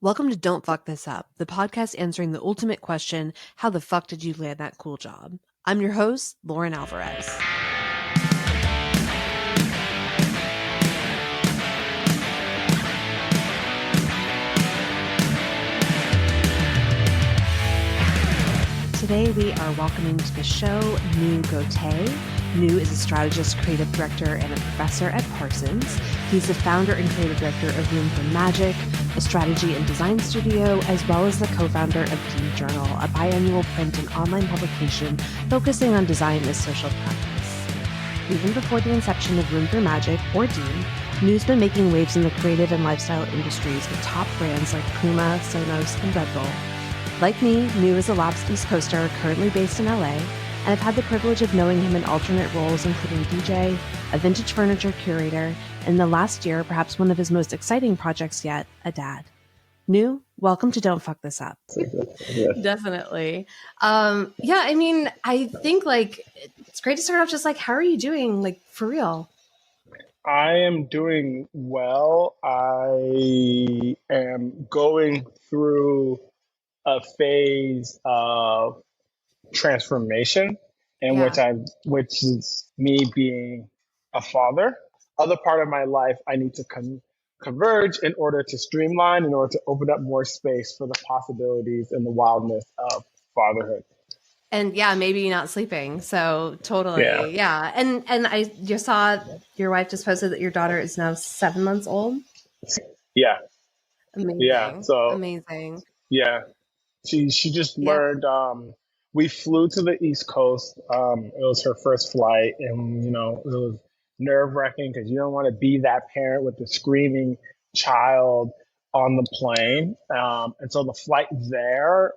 Welcome to Don't Fuck This Up, the podcast answering the ultimate question, how the fuck did you land that cool job? I'm your host, Lauren Alvarez. Today we are welcoming to the show Nu Goteh. Nu is a strategist, creative director, and a professor at Parsons. He's the founder and creative director of Room for Magic, a strategy and design studio, as well as the co-founder of Deem Journal, a biannual print and online publication focusing on design as social practice. Even before the inception of Room for Magic, or Deem, Nu's been making waves in the creative and lifestyle industries with top brands like Puma, Sonos, and Red Bull. Like me, Nu is a lapsed East Coaster currently based in LA, and I've had the privilege of knowing him in alternate roles, including DJ, a vintage furniture curator, and the last year, perhaps one of his most exciting projects yet, a dad. Nu, welcome to Don't Fuck This Up. Definitely. I think it's great to start off just how are you doing, for real? I am doing well. I am going through a phase of transformation which is me being a father. Other part of my life I need to converge in order to streamline, in order to open up more space for the possibilities and the wildness of fatherhood. And maybe not sleeping. So totally. Yeah. And I just saw your wife just posted that your daughter is now 7 months old. Yeah. Amazing. Yeah. So amazing. Yeah. She just learned, we flew to the East Coast. It was her first flight, and, it was nerve-wracking because you don't want to be that parent with the screaming child on the plane. And so the flight there,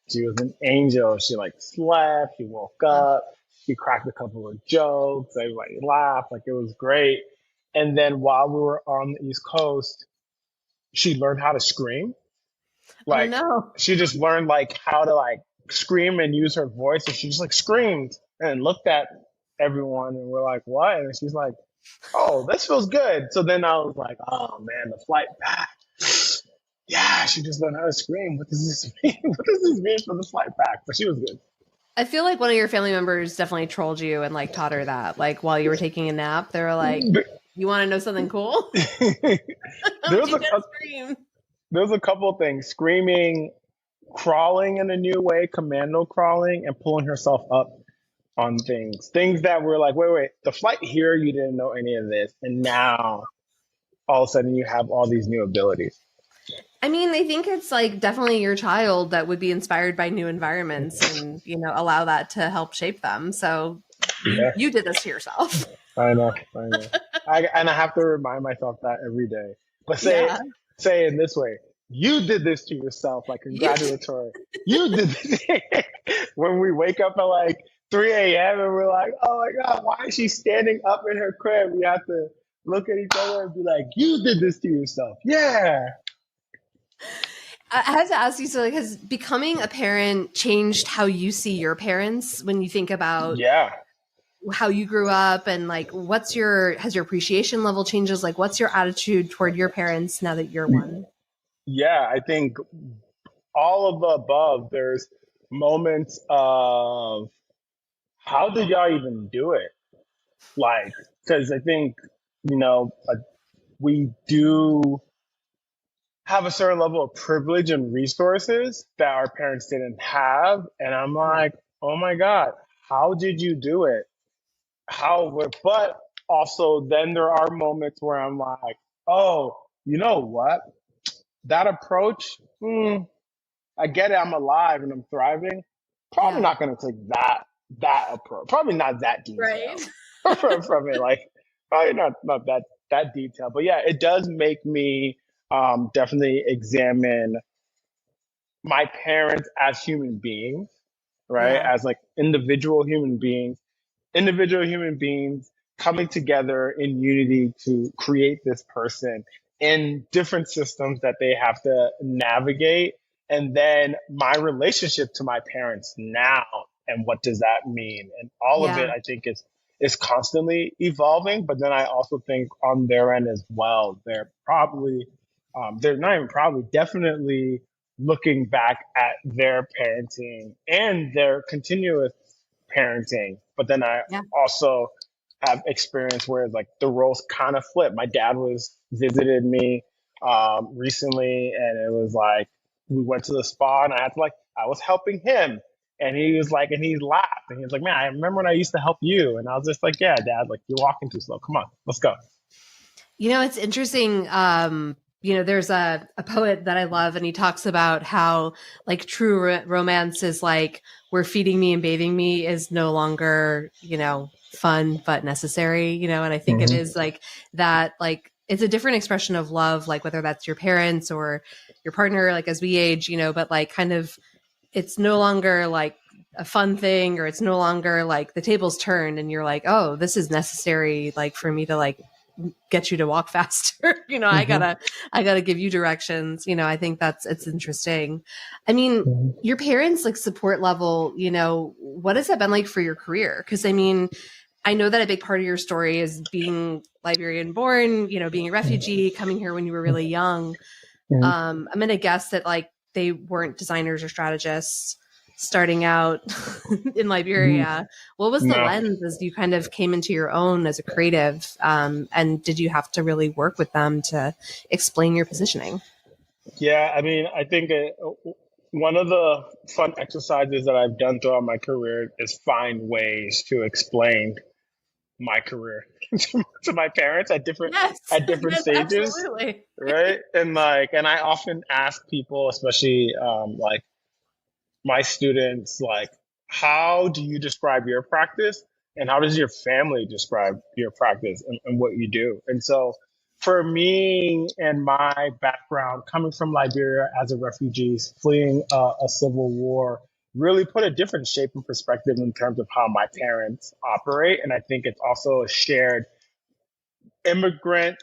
she was an angel. She slept, she woke up, she cracked a couple of jokes, everybody laughed, it was great. And then while we were on the East Coast, she learned how to scream. She just learned how to scream and use her voice, and she just screamed and looked at everyone, and we're like, what? And she's like, oh, this feels good. So then I was like, oh man, the flight back. Yeah, she just learned how to scream. What does this mean? What does this mean for the flight back? But she was good. I feel like one of your family members definitely trolled you and taught her that. While you were taking a nap, they were like, you want to know something cool? There was a couple of things. Screaming, crawling in a new way, commando crawling, and pulling herself up on things. Things that were like, wait, the flight here, you didn't know any of this. And now, all of a sudden, you have all these new abilities. I think it's definitely your child that would be inspired by new environments and, allow that to help shape them. So you did this to yourself. I know. And I have to remind myself that every day. But say it in this way. You did this to yourself, congratulatory. You did this. When we wake up at 3 a.m. and we're like, oh my God, why is she standing up in her crib? We have to look at each other and be like, you did this to yourself. Yeah. I had to ask you, so has becoming a parent changed how you see your parents when you think about how you grew up, and has your appreciation level changes? What's your attitude toward your parents now that you're one? Yeah, I think all of the above. There's moments of how did y'all even do it? Because I think, we do have a certain level of privilege and resources that our parents didn't have. And I'm like, oh my God, how did you do it? But also then there are moments where I'm like, oh, you know what? That approach, I get it. I'm alive and I'm thriving. Probably not going to take that approach. Probably not that detail. Right. from it. Probably not that detail. But yeah, it does make me definitely examine my parents as human beings, right? Yeah. As individual human beings coming together in unity to create this person in different systems that they have to navigate. And then my relationship to my parents now, and what does that mean? And all of it, I think, is constantly evolving. But then I also think on their end as well, they're probably they're not even probably, definitely looking back at their parenting and their continuous parenting. But then I Yeah. also have experience where like the roles kind of flip. My dad was visited me recently, and it was like we went to the spa, and I had to like I was helping him, and he was like, and he laughed, and he was like, "Man, I remember when I used to help you," and I was just like, "Yeah, Dad, like you're walking too slow. Come on, let's go." It's interesting. There's a poet that I love, and he talks about how like true romance is like where feeding me and bathing me is no longer, fun but necessary, and I think it Mm-hmm. is like that, like it's a different expression of love, like whether that's your parents or your partner, like as we age, but like kind of it's no longer like a fun thing, or it's no longer like the tables turned and you're like, oh, this is necessary, like for me to like get you to walk faster. Mm-hmm. I gotta give you directions. I think it's interesting. I mean, Mm-hmm. your parents like support level, what has that been like for your career? Because I mean, I know that a big part of your story is being Liberian born, being a refugee, coming here when you were really young. Mm-hmm. I'm gonna guess that like they weren't designers or strategists starting out in Liberia. What was the No. lens as you kind of came into your own as a creative? And did you have to really work with them to explain your positioning? Yeah, I mean, I think one of the fun exercises that I've done throughout my career is find ways to explain my career to my parents Yes, at different yes, stages, absolutely. right? And I often ask people, especially like my students, like, how do you describe your practice, and how does your family describe your practice and what you do? And so for me and my background coming from Liberia as a refugee fleeing a civil war really put a different shape and perspective in terms of how my parents operate. And I think it's also a shared immigrant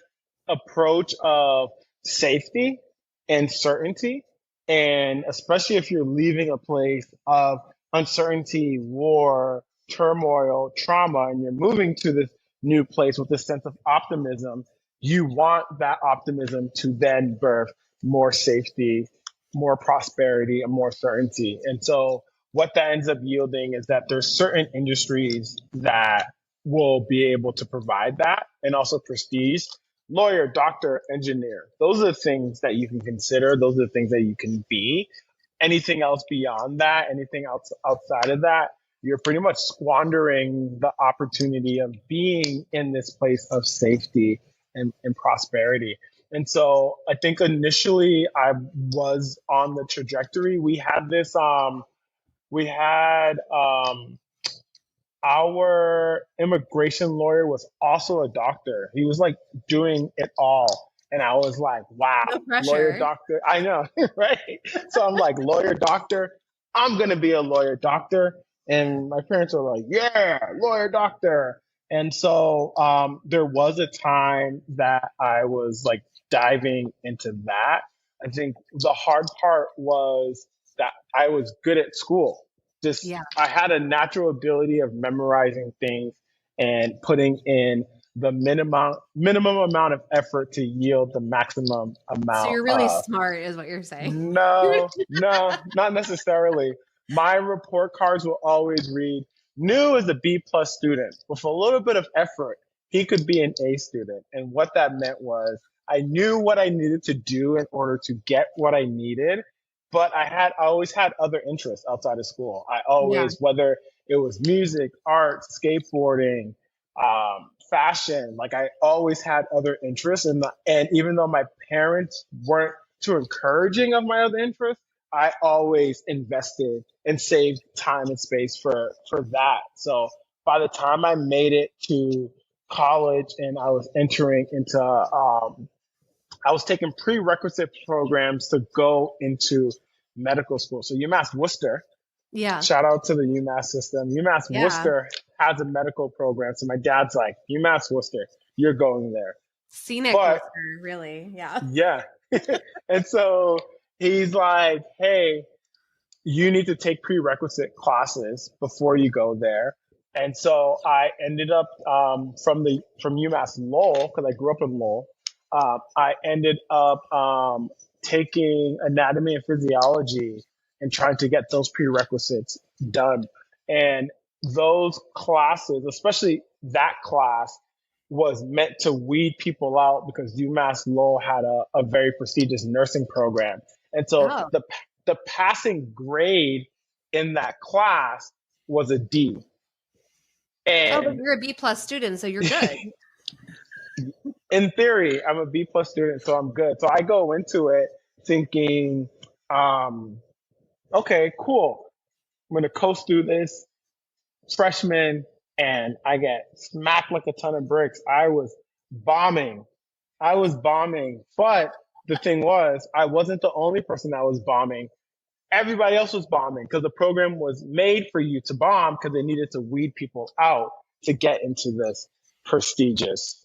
approach of safety and certainty. And especially if you're leaving a place of uncertainty, war, turmoil, trauma, and you're moving to this new place with a sense of optimism, you want that optimism to then birth more safety, more prosperity, and more certainty. And so what that ends up yielding is that there's certain industries that will be able to provide that, and also prestige. Lawyer, doctor, engineer. Those are the things that you can consider. Those are the things that you can be. Anything else beyond that, anything else outside of that, you're pretty much squandering the opportunity of being in this place of safety and prosperity. And so I think initially I was on the trajectory. We had our immigration lawyer was also a doctor. He was like doing it all. And I was like, wow, No lawyer, pressure. doctor. I know, right? So I'm like, lawyer, doctor. I'm going to be a lawyer, doctor. And my parents were like, yeah, lawyer, doctor. And so there was a time that I was like diving into that. I think the hard part was that I was good at school. Just Yeah. I had a natural ability of memorizing things and putting in the minimum amount of effort to yield the maximum So amount you're really of. smart, is what you're saying. No, no, not necessarily. My report cards will always read, "Nu is a B plus student. With a little bit of effort, he could be an A student." And what that meant was I knew what I needed to do in order to get what I needed, but I always had other interests outside of school. I Yeah. always, whether it was music, art, skateboarding, fashion, like I always had other interests. And even though my parents weren't too encouraging of my other interests, I always invested and saved time and space for that. So by the time I made it to college and I was entering into, I was taking prerequisite programs to go into medical school. So UMass Worcester, Yeah. shout out to the UMass system. UMass Yeah. Worcester has a medical program. So my dad's like, UMass Worcester, you're going there. Scenic But Worcester, really. Yeah. yeah. And so he's like, hey, you need to take prerequisite classes before you go there. And so I ended up from UMass Lowell, because I grew up in Lowell. I ended up taking anatomy and physiology and trying to get those prerequisites done. And those classes, especially that class, was meant to weed people out because UMass Lowell had a very prestigious nursing program. And so Oh. the passing grade in that class was a D. Oh, but And you're a B plus student, so you're good. in theory, I'm a B plus student, so I'm good. So I go into it thinking, okay, cool. I'm going to coast through this freshman, and I get smacked like a ton of bricks. I was bombing. But the thing was, I wasn't the only person that was bombing. Everybody else was bombing because the program was made for you to bomb because they needed to weed people out to get into this prestigious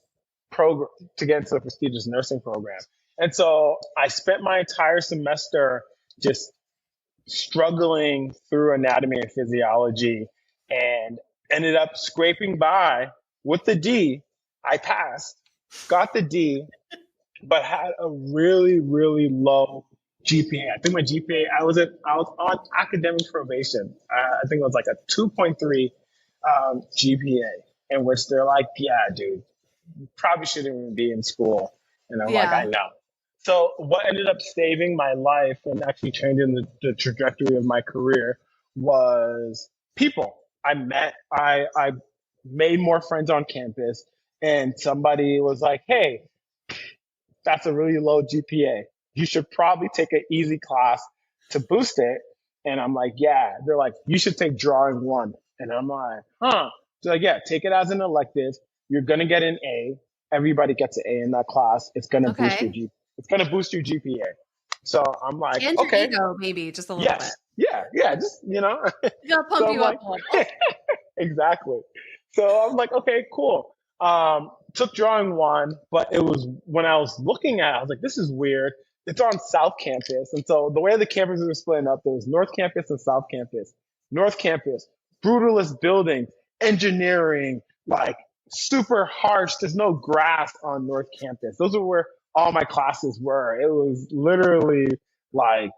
program, to get into the prestigious nursing program. And so I spent my entire semester just struggling through anatomy and physiology and ended up scraping by with the D. I passed, got the D, but had a really, really low GPA. I think my GPA, I was on academic probation. I think it was like a 2.3 GPA, in which they're like, yeah, dude, you probably shouldn't even be in school. And I'm like, I know. So what ended up saving my life and actually changing the trajectory of my career was people. I made more friends on campus, and somebody was like, hey, that's a really low GPA. You should probably take an easy class to boost it. And I'm like, yeah. They're like, you should take drawing one. And I'm like, huh. They're like, yeah, take it as an elective. You're gonna get an A. Everybody gets an A in that class. It's gonna boost your It's gonna boost your GPA. So I'm like, and okay, your ego, maybe just a little bit. Yeah, just You gotta pump you up a little bit. Exactly. So I'm like, okay, cool. Took drawing one, but it was when I was looking at it, I was like, this is weird. It's on South Campus. And so the way the campuses were splitting up, there was North Campus and South Campus. North Campus, brutalist building, engineering, like super harsh. There's no grass on North Campus. Those are where all my classes were. It was literally like,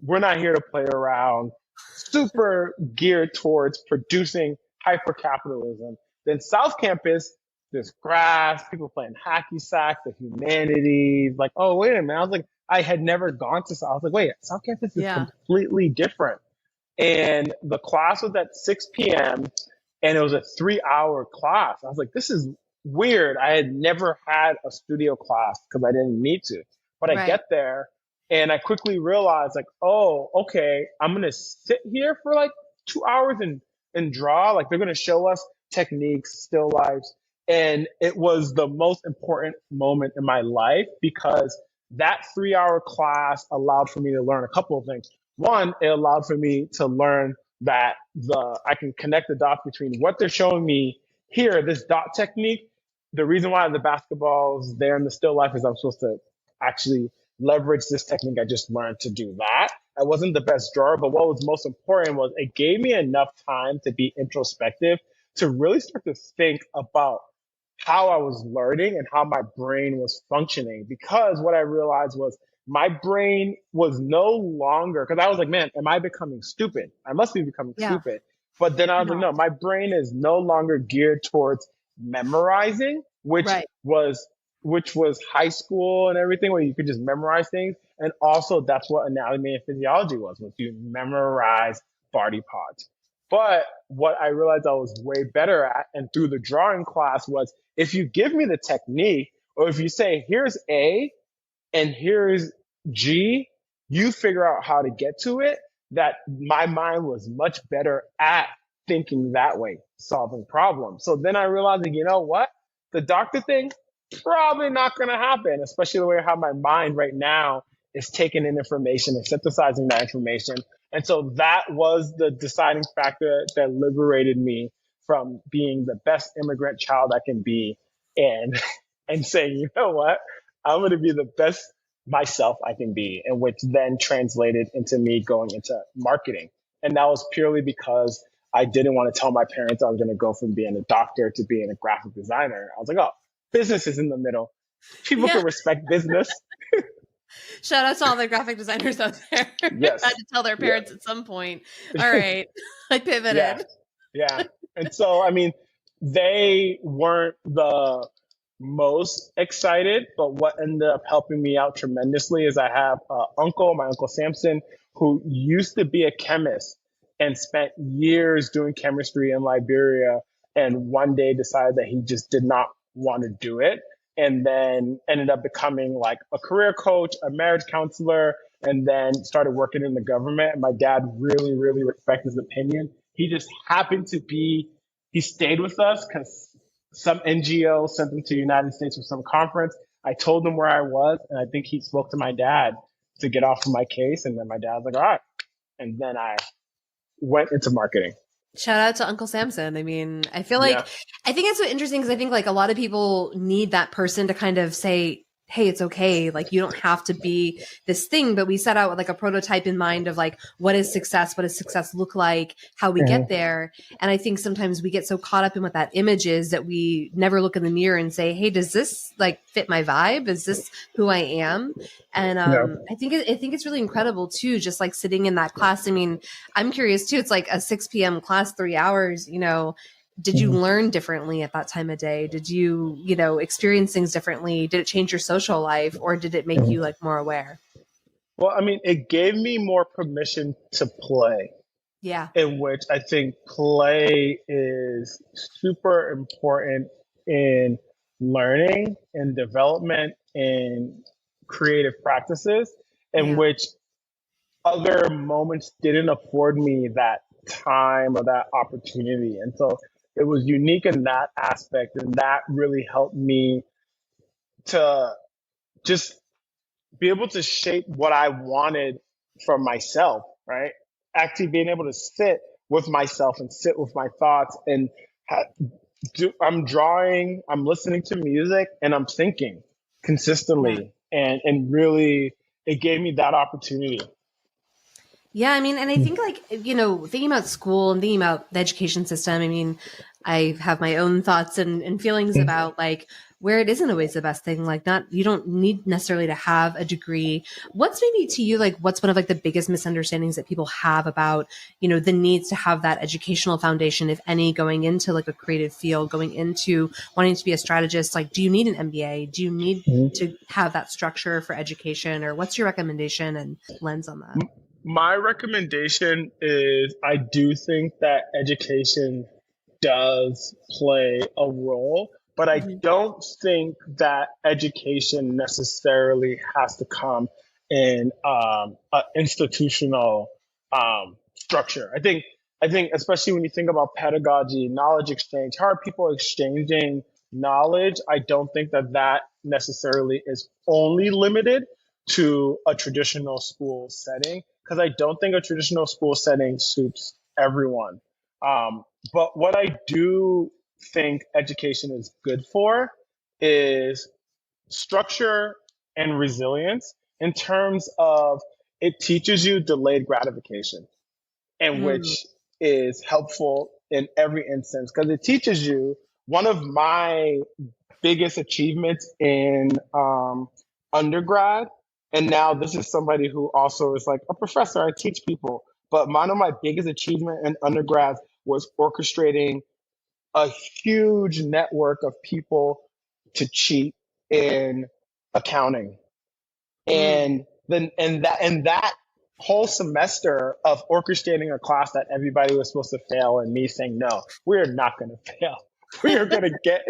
we're not here to play around, super geared towards producing hypercapitalism. Then South Campus, there's grass, people playing hacky sack, the humanities. Like, oh, wait a minute. I was like, I had never gone to South. I was like, wait, South Campus is completely different. And the class was at 6 p.m. and it was a 3-hour class. I was like, this is weird. I had never had a studio class because I didn't need to. But I get there and I quickly realized, like, oh, okay, I'm going to sit here for like 2 hours and draw. Like, they're going to show us techniques, still lifes. And it was the most important moment in my life because that 3-hour class allowed for me to learn a couple of things. One, it allowed for me to learn that I can connect the dots between what they're showing me here, this dot technique. The reason why the basketball's there in the still life is I'm supposed to actually leverage this technique I just learned to do that. I wasn't the best drawer, but what was most important was it gave me enough time to be introspective, to really start to think about how I was learning and how my brain was functioning. Because what I realized was my brain was no longer, because I was like, man, am I becoming stupid? I must be becoming stupid. But then I was like, no, my brain is no longer geared towards memorizing, which was high school and everything, where you could just memorize things. And also that's what anatomy and physiology was you memorize body parts. But what I realized I was way better at, and through the drawing class, was if you give me the technique, or if you say, here's A and here's G, you figure out how to get to it, that my mind was much better at thinking that way, solving problems. So then I realized, you know what? The doctor thing, probably not going to happen, especially the way how my mind right now is taking in information and synthesizing that information. And so that was the deciding factor that liberated me from being the best immigrant child I can be, and saying, you know what? I'm going to be the best myself I can be, and which then translated into me going into marketing. And that was purely because I didn't want to tell my parents I was going to go from being a doctor to being a graphic designer. I was like, oh, business is in the middle. People Yeah. can respect business. Shout out to all the graphic designers out there. Yes. Had to tell their Yeah. parents at some point. All right. I Yeah. pivoted. Yeah. And so, I mean, they weren't the most excited, but what ended up helping me out tremendously is I have my Uncle Samson, who used to be a chemist and spent years doing chemistry in Liberia, and one day decided that he just did not want to do it, and then ended up becoming like a career coach, a marriage counselor, and then started working in the government. And my dad really, really respects his opinion. He just happened to be, he stayed with us because some NGO sent him to the United States for some conference. I told him where I was, and I think he spoke to my dad to get off of my case. And then my dad was like, all right. And then I went into marketing. Shout out to Uncle Samson. I mean, I feel Yeah. like, I think it's so interesting because I think like a lot of people need that person to kind of say, hey, it's okay. Like, you don't have to be this thing, but we set out with like a prototype in mind of like, what is success? What does success look like? How we get there. And I think sometimes we get so caught up in what that image is that we never look in the mirror and say, hey, does this like fit my vibe? Is this who I am? And I think it's really incredible too, just like sitting in that class. I mean, I'm curious too. It's like a 6 p.m. class, 3 hours, you know. Did you learn differently at that time of day? Did you, you know, experience things differently? Did it change your social life, or did it make you like more aware? Well, I mean, it gave me more permission to play, Yeah. in which I think play is super important in learning and development and creative practices, in which other moments didn't afford me that time or that opportunity. And so it was unique in that aspect. And that really helped me to just be able to shape what I wanted for myself, right? Actually being able to sit with myself and sit with my thoughts and I'm drawing, I'm listening to music, and I'm thinking consistently. And really, it gave me that opportunity. Yeah, I mean, and I think like, you know, thinking about school and thinking about the education system, I mean, I have my own thoughts and feelings about like where it isn't always the best thing. Like not, you don't need necessarily to have a degree. What's maybe to you, like what's one of like the biggest misunderstandings that people have about, you know, the needs to have that educational foundation, if any, going into like a creative field, going into wanting to be a strategist? Like, do you need an MBA? Do you need to have that structure for education, or what's your recommendation and lens on that? My recommendation is I do think that education does play a role, but I don't think that education necessarily has to come in an institutional structure. I think especially when you think about pedagogy, knowledge exchange, how are people exchanging knowledge? I don't think that that necessarily is only limited to a traditional school setting, because I don't think a traditional school setting suits everyone. But what I do think education is good for is structure and resilience, in terms of it teaches you delayed gratification, and which is helpful in every instance because it teaches you. One of my biggest achievements in undergrad, and now this is somebody who also is like a professor, I teach people, but one of my biggest achievement in undergrad was orchestrating a huge network of people to cheat in accounting. And that whole semester of orchestrating a class that everybody was supposed to fail, and me saying, no, we're not going to fail. We are going to get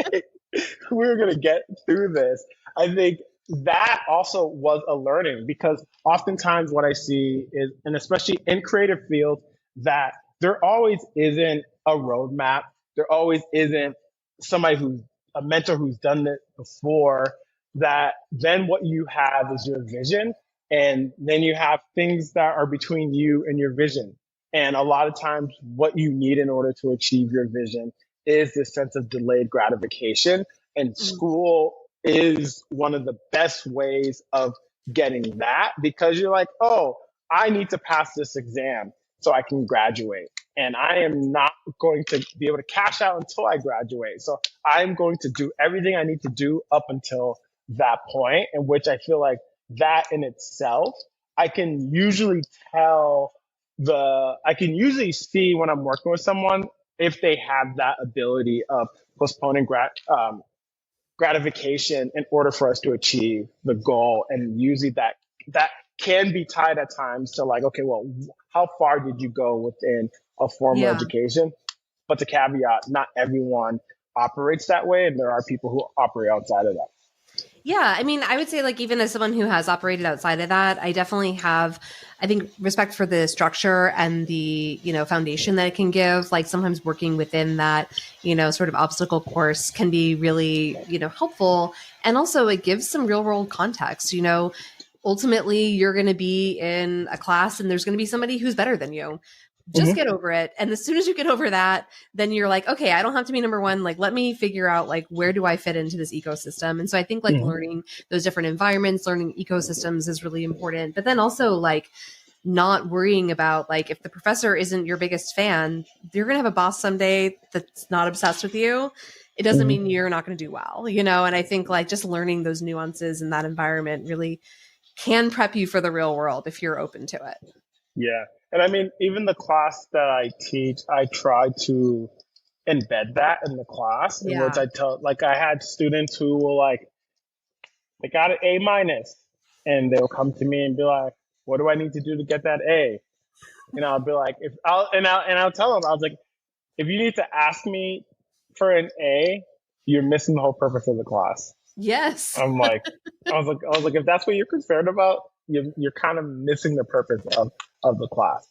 we're going to get through this. I think that also was a learning, because oftentimes what I see is, and especially in creative fields, that there always isn't a roadmap. There always isn't somebody who's a mentor who's done it before. That then what you have is your vision, and then you have things that are between you and your vision. And a lot of times what you need in order to achieve your vision is this sense of delayed gratification. And school is one of the best ways of getting that, because you're like, oh, I need to pass this exam so I can graduate. And I am not going to be able to cash out until I graduate. So I'm going to do everything I need to do up until that point, in which I feel like that in itself, I can usually I can usually see when I'm working with someone if they have that ability of postponing gratification in order for us to achieve the goal. And usually that can be tied at times to like, okay, well, how far did you go within a formal Yeah. education? But the caveat, not everyone operates that way, and there are people who operate outside of that. Yeah, I mean, I would say like even as someone who has operated outside of that, I definitely have, I think, respect for the structure and the, foundation that it can give. Like sometimes working within that, sort of obstacle course can be really, helpful. And also it gives some real world context. Ultimately you're going to be in a class and there's going to be somebody who's better than you. Just get over it. And as soon as you get over that, then you're like, okay, I don't have to be number one. Like, let me figure out like, where do I fit into this ecosystem? And so I think like learning those different environments, learning ecosystems is really important. But then also like not worrying about like, if the professor isn't your biggest fan, you're going to have a boss someday that's not obsessed with you. It doesn't mean you're not going to do well, and I think like just learning those nuances in that environment really can prep you for the real world if you're open to it. Yeah. And I mean, even the class that I teach, I try to embed that in the class, in which I had students who were like, they got an A minus, and they'll come to me and be like, what do I need to do to get that A? I'll be like, I'll tell them, I was like, if you need to ask me for an A, you're missing the whole purpose of the class. Yes. I was like, if that's what you're concerned about, you're kind of missing the purpose of the class.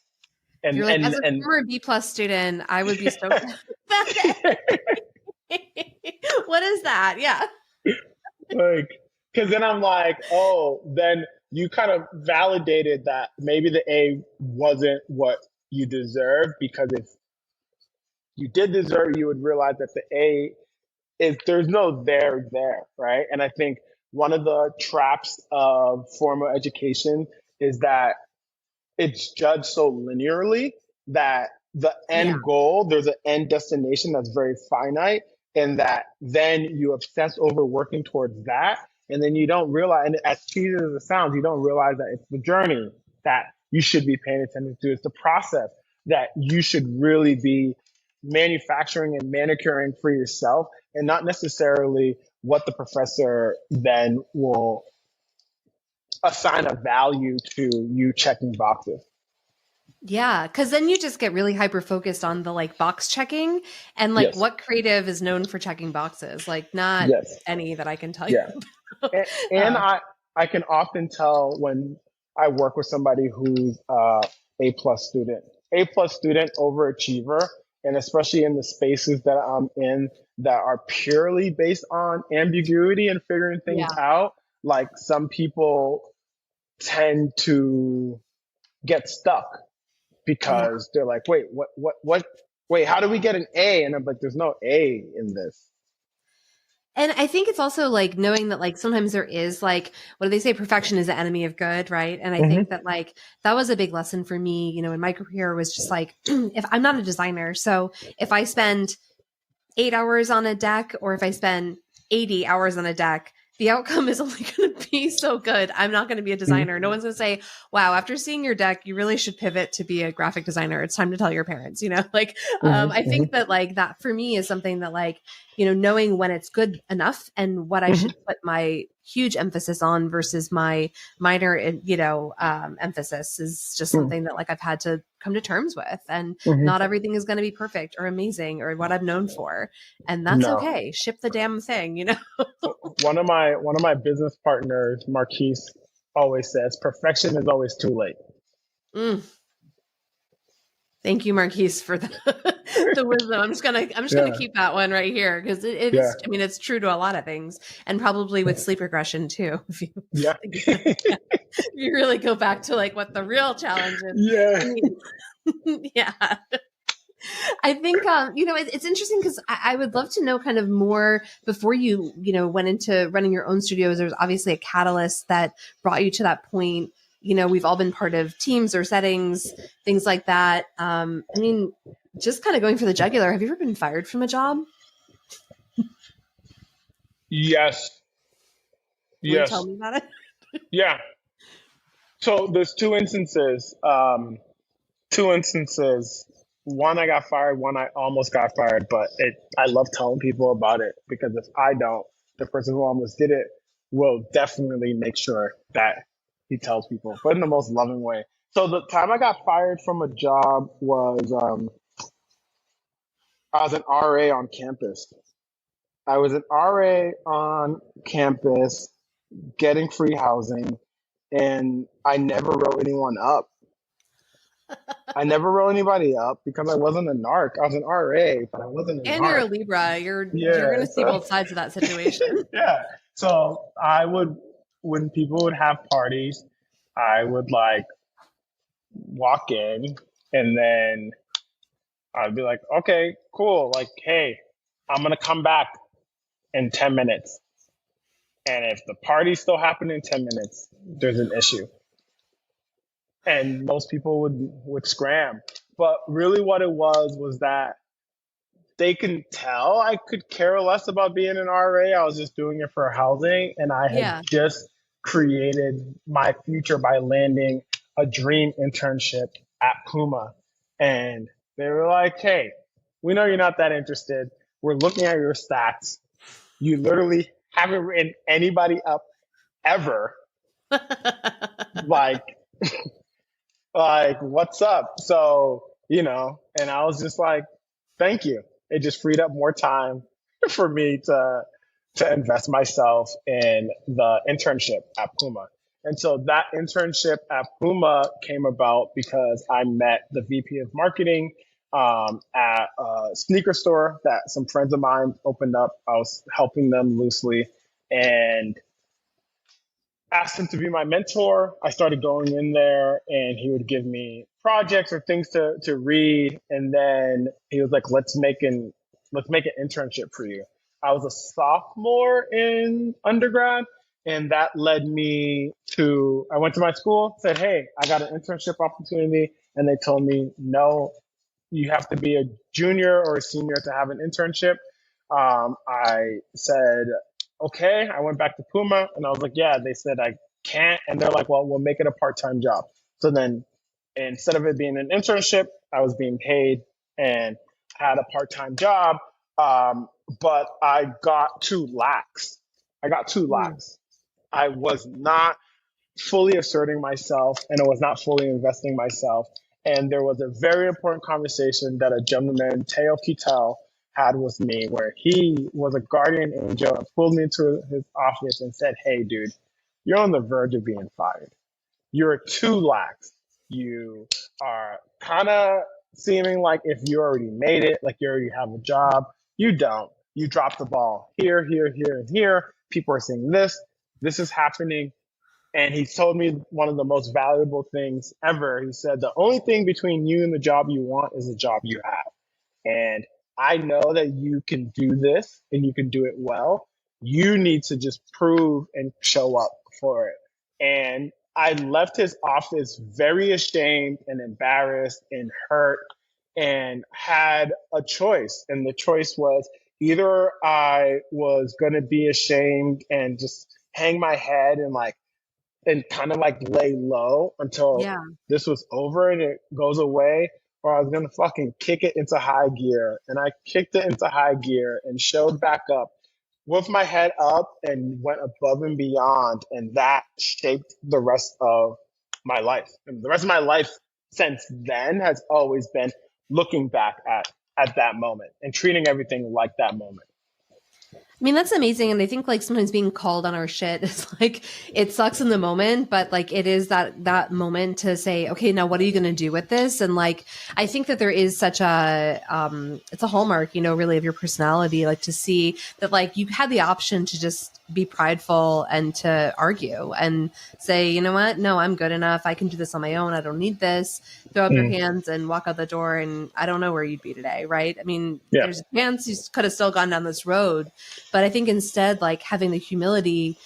And you're like, as a former B+ student, I would be stoked. What is that? Yeah. Like, because then I'm like, oh, then you kind of validated that maybe the A wasn't what you deserved, because if you did deserve, you would realize that the A there's no there, right? And I think one of the traps of formal education is that it's judged so linearly that the end goal, there's an end destination that's very finite, and that then you obsess over working towards that. And then you don't realize, and as cheesy as it sounds, you don't realize that it's the journey that you should be paying attention to. It's the process that you should really be manufacturing and manicuring for yourself, and not necessarily what the professor then will assign a value to you checking boxes. Yeah, because then you just get really hyper focused on the like box checking and like what creative is known for checking boxes, like not any that I can tell you. And I can often tell when I work with somebody who's A+ student, overachiever, and especially in the spaces that I'm in that are purely based on ambiguity and figuring things out. Like some people tend to get stuck because they're like, wait, wait, how do we get an A? And I'm like, there's no A in this. And I think it's also like knowing that like sometimes there is like, what do they say? Perfection is the enemy of good, right? And I think that like, that was a big lesson for me, in my career, was just like, if I'm not a designer, so if I spend 8 hours on a deck, or if I spend 80 hours on a deck, the outcome is only going to be so good. I'm not going to be a designer. No one's going to say, wow, after seeing your deck, you really should pivot to be a graphic designer. It's time to tell your parents, I think that like that for me is something that like, knowing when it's good enough and what I should put my huge emphasis on versus my minor, emphasis is just something that like I've had to come to terms with. And not everything is going to be perfect or amazing or what I'm known for. And that's okay. Ship the damn thing, One of my business partners, Marquise, always says, perfection is always too late. Thank you, Marquise, for the wisdom. I'm just gonna keep that one right here, because it is. I mean, it's true to a lot of things, and probably with sleep regression too. If you really go back to like what the real challenge is. I think it's interesting because I would love to know kind of more before you went into running your own studios. There's obviously a catalyst that brought you to that point. We've all been part of teams or settings, things like that. I mean, just kind of going for the jugular. Have you ever been fired from a job? Yes. Will you tell Yes. me about it? Yeah. So there's two instances. Two instances. One I got fired, one I almost got fired, but I love telling people about it because if I don't, the person who almost did it will definitely make sure that he tells people, but in the most loving way. So the time I got fired from a job was I was an RA on campus. I was an RA on campus getting free housing, and I never wrote anyone up. I never wrote anybody up because I wasn't a narc. I was an RA, but I wasn't a And you're narc. a Libra. You're Yeah. going to see both sides of that situation. Yeah. So I would, when people would have parties, I would like walk in and then I'd be like, okay, cool. Like, hey, I'm going to come back in 10 minutes. And if the party's still happening in 10 minutes, there's an issue. And most people would scram. But really what it was that they can tell I could care less about being an RA. I was just doing it for housing, and I had Yeah. just created my future by landing a dream internship at Puma. And they were like, hey, we know you're not that interested. We're looking at your stats. You literally haven't written anybody up ever. like, like, what's up? So, and I was just like, thank you. It just freed up more time for me to invest myself in the internship at Puma. And so that internship at Puma came about because I met the VP of marketing at a sneaker store that some friends of mine opened up. I was helping them loosely and asked him to be my mentor. I started going in there and he would give me projects or things to read. And then he was like, let's make an internship for you. I was a sophomore in undergrad, and that led me to, I went to my school, said, hey, I got an internship opportunity. And they told me, no, you have to be a junior or a senior to have an internship. I said, okay. I went back to Puma and I was like, yeah, they said I can't. And they're like, well, we'll make it a part-time job. So then instead of it being an internship, I was being paid and had a part-time job. But I got too lax. I got too lax. I was not fully asserting myself and I was not fully investing myself. And there was a very important conversation that a gentleman, Teo Kitel, had with me where he was a guardian angel and pulled me into his office and said, hey, dude, you're on the verge of being fired. You're too lax. You are kind of seeming like if you already made it, like you already have a job. You don't. You drop the ball here, here, here, and here. People are saying this. This is happening. And he told me one of the most valuable things ever. He said, the only thing between you and the job you want is the job you have. And I know that you can do this and you can do it well. You need to just prove and show up for it. And I left his office very ashamed and embarrassed and hurt and had a choice. And the choice was either I was going to be ashamed and just hang my head and kind of like lay low until Yeah. this was over and it goes away, or I was gonna fucking kick it into high gear. And I kicked it into high gear and showed back up with my head up and went above and beyond. And that shaped the rest of my life. And the rest of my life since then has always been looking back at that moment and treating everything like that moment. I mean, that's amazing. And I think like sometimes being called on our shit is like, it sucks in the moment, but like it is that moment to say, okay, now what are you going to do with this? And like, I think that there is such a, it's a hallmark, really of your personality, like to see that like you had the option to just be prideful and to argue and say, you know what? No, I'm good enough. I can do this on my own. I don't need this. Throw up your hands and walk out the door. And I don't know where you'd be today. Right. I mean, there's a chance you could have still gone down this road. But I think instead, like having the humility,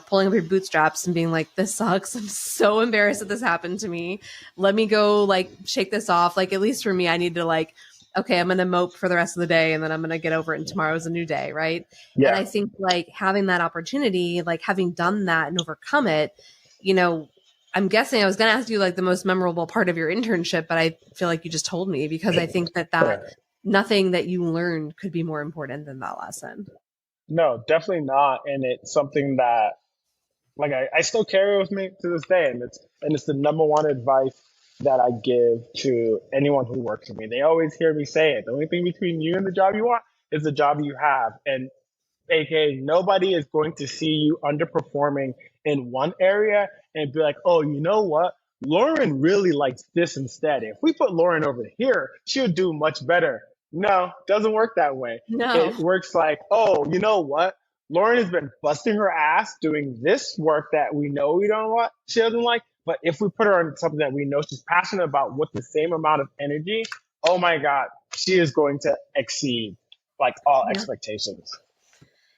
pulling up your bootstraps and being like, this sucks. I'm so embarrassed that this happened to me. Let me go like shake this off. Like, at least for me, I need to like okay, I'm going to mope for the rest of the day and then I'm going to get over it and tomorrow's a new day. Right. And Yeah. I think like having that opportunity, like having done that and overcome it, you know, I'm guessing I was going to ask you like the most memorable part of your internship, but I feel like you just told me because I think that nothing that you learned could be more important than that lesson. No, definitely not. And it's something that like I still carry with me to this day, and it's the number one advice that I give to anyone who works with me. They always hear me say it. The only thing between you and the job you want is the job you have. And aka nobody is going to see you underperforming in one area and be like, oh, you know what? Lauren really likes this instead. If we put Lauren over here, she'll do much better. No, doesn't work that way. No. It works like, oh, you know what? Lauren has been busting her ass doing this work that we know we don't want, she doesn't like. But if we put her on something that we know she's passionate about with the same amount of energy, oh my God, she is going to exceed like all expectations.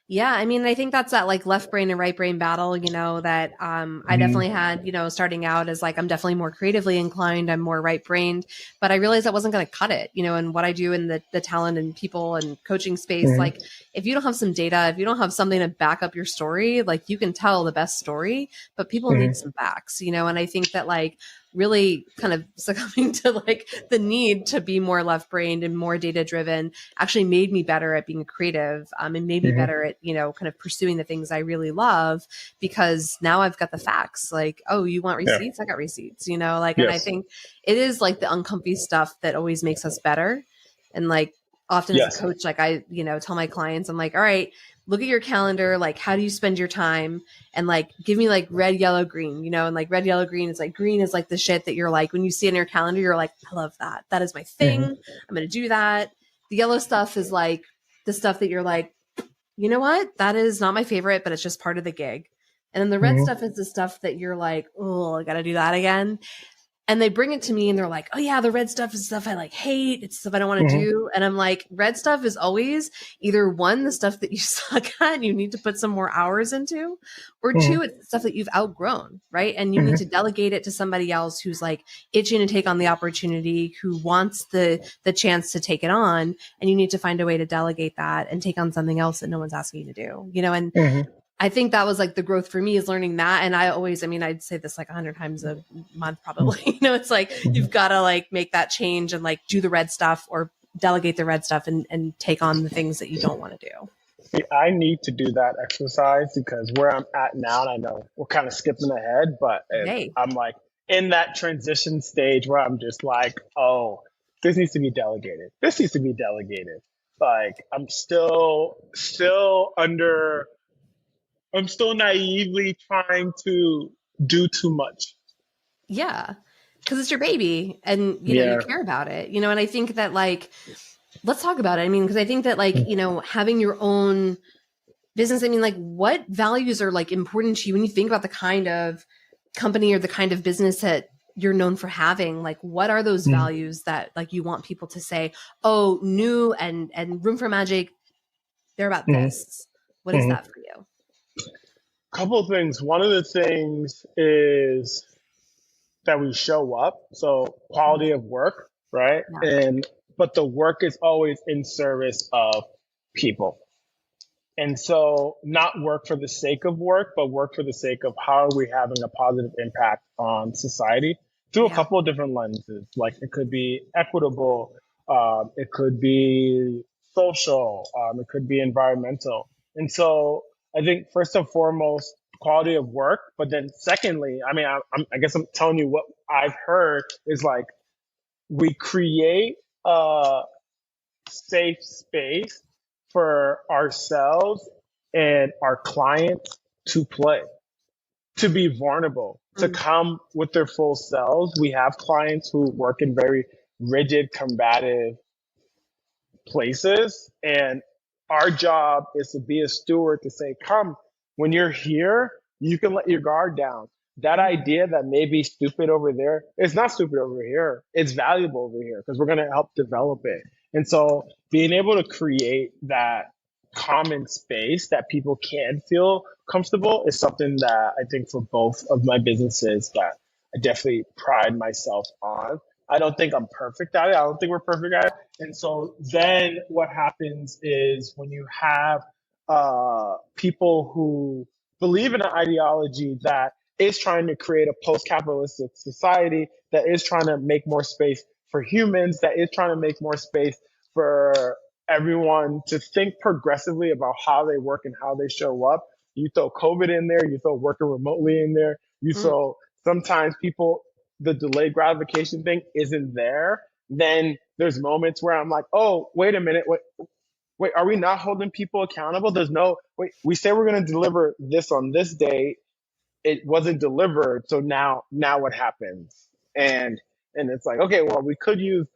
Yeah, I mean, I think that's that like left brain and right brain battle, you know, that I definitely had, you know, starting out as like I'm definitely more creatively inclined, I'm more right brained, but I realized that wasn't going to cut it, you know, and what I do in the talent and people and coaching space, like if you don't have some data, if you don't have something to back up your story, like you can tell the best story, but people need some facts, you know, and I think that like really kind of succumbing to like the need to be more left brained and more data driven actually made me better at being creative and made me better at, you know, kind of pursuing the things I really love because now I've got the facts like, oh, you want receipts? I got receipts, you know, like, and I think it is like the uncomfy stuff that always makes us better. And like often as a coach, like I, you know, tell my clients, I'm like, all right, look at your calendar. Like, how do you spend your time? And like, give me like red, yellow, green, you know, and like red, yellow, green is like green is like the shit that you're like, when you see in your calendar, you're like, I love that. That is my thing. I'm going to do that. The yellow stuff is like the stuff that you're like, you know what? That is not my favorite, but it's just part of the gig. And then the red stuff is the stuff that you're like, oh, I got to do that again. And they bring it to me and they're like, oh yeah, the red stuff is stuff I like hate. It's stuff I don't want to do. And I'm like, red stuff is always either one, the stuff that you suck at and you need to put some more hours into, or two, it's stuff that you've outgrown, right? And you need to delegate it to somebody else who's like itching to take on the opportunity, who wants the chance to take it on. And you need to find a way to delegate that and take on something else that no one's asking you to do, you know? And I think that was like the growth for me is learning that. And I always, I mean, I'd say this like 100 times a month, probably, you know, it's like, you've got to like make that change and like do the red stuff or delegate the red stuff and take on the things that you don't want to do. See, I need to do that exercise because where I'm at now, and I know we're kind of skipping ahead, but I'm like in that transition stage where I'm just like, oh, this needs to be delegated. This needs to be delegated. Like I'm still naively trying to do too much. Yeah. Cause it's your baby and, you know, you care about it, you know, and I think that like, let's talk about it. I mean, cause I think that like, you know, having your own business, I mean, like what values are like important to you when you think about the kind of company or the kind of business that you're known for having? Like, what are those values that like you want people to say, oh, Nu and Room for Magic, they're about this. What is that for you? Couple of things. One of the things is that we show up. So quality of work, right? But the work is always in service of people. And so not work for the sake of work, but work for the sake of how are we having a positive impact on society through a couple of different lenses. Like it could be equitable, it could be social, it could be environmental. And so I think first and foremost, quality of work, but then secondly, I mean, I guess I'm telling you what I've heard is like we create a safe space for ourselves and our clients to play, to be vulnerable, to come with their full selves. We have clients who work in very rigid, combative places, and our job is to be a steward to say, come, when you're here, you can let your guard down. That idea that may be stupid over there, it's not stupid over here. It's valuable over here because we're going to help develop it. And so being able to create that common space that people can feel comfortable is something that I think for both of my businesses that I definitely pride myself on. I don't think I'm perfect at it. I don't think we're perfect at it. And so then what happens is when you have people who believe in an ideology that is trying to create a post-capitalistic society, that is trying to make more space for humans, that is trying to make more space for everyone to think progressively about how they work and how they show up. You throw COVID in there, you throw working remotely in there, you Mm, throw sometimes people, the delayed gratification thing isn't there. Then there's moments where I'm like, oh, wait a minute, wait, are we not holding people accountable? There's no, wait, we say we're going to deliver this on this day. It wasn't delivered. So now what happens? And it's like, okay, well, we could use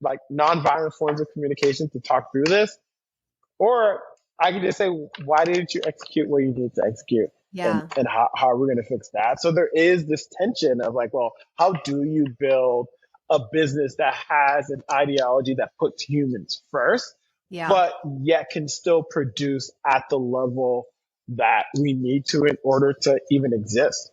like nonviolent forms of communication to talk through this. Or I could just say, why didn't you execute what you need to execute? yeah. And how are we going to fix that? So there is this tension of like, well, how do you build a business that has an ideology that puts humans first, Yeah. but yet can still produce at the level that we need to in order to even exist?